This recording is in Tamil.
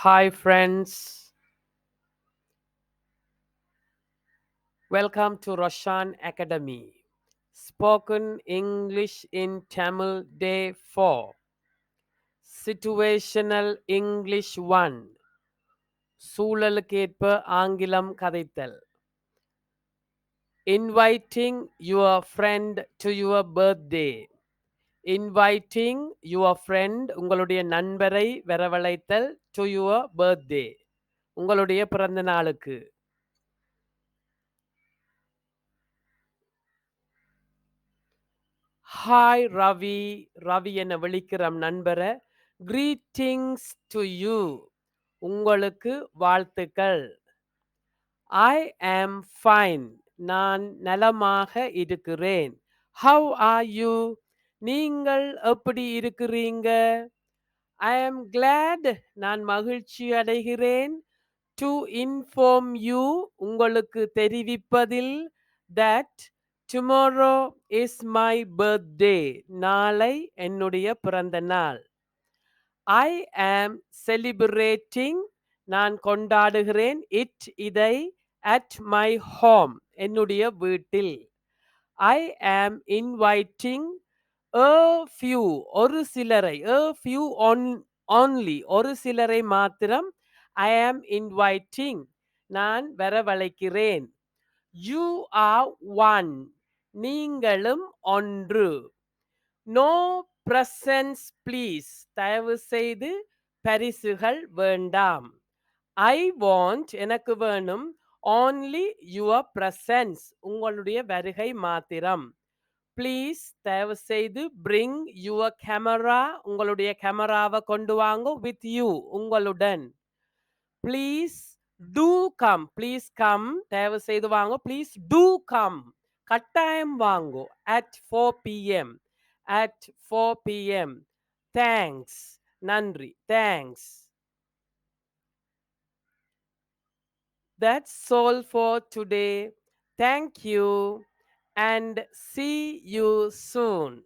Hi, friends. Welcome to Roshan Academy. Spoken English in Tamil Day 4. Situational English 1. சூழலுக்கேற்ப ஆங்கிலம் கதைத்தல். Inviting your friend to your birthday. Inviting your friend உங்களுடைய நண்பரை வரவழைத்தல் to your birthday. உங்களுடைய பிறந்த நாளுக்கு. ஹாய் ரவி ரவி என விളിக்கிறம் நண்பரை கிரீட்டிங்ஸ் டு யூ உங்களுக்கு வாழ்த்துக்கள் ஐ ஆம் ஃபைன் நான் நலமாக இருக்கிறேன் ஹவ் ஆர் யூ நீங்கள் எப்படி இருக்கிறீங்க ஐ ஆம் கிளாட் நான் மகிழ்ச்சி அடைகிறேன் டு இன்ஃபார்ம் யூ உங்களுக்கு தெரிவிப்பதில் that tomorrow is my birthday நாளை என்னுடைய பிறந்த நாள் I am celebrating நான் கொண்டாடுகிறேன் இதை at my home என்னுடைய வீட்டில் I am inviting a few ஒரு சிலரை a few only ஒரு சிலரை மாத்திரம் I am inviting நான் வரவழைக்கிறேன் You are one நீங்களும் ஒன்று No presents please தயவு செய்து பரிசுகள் வேண்டாம் I want எனக்கு வேணும் only your presence உங்களுடைய வருகை மாத்திரம் Please தயவு செய்து bring your camera உங்களுடைய கேமராவை கொண்டு வாங்க with you உங்களுடன் Please do come தயவு செய்து வாங்க Please do come கட்டாயம் வாங்கோ at 4 p.m. at 4 p.m. Thanks நன்றி thanks That's all for today. Thank you and see you soon.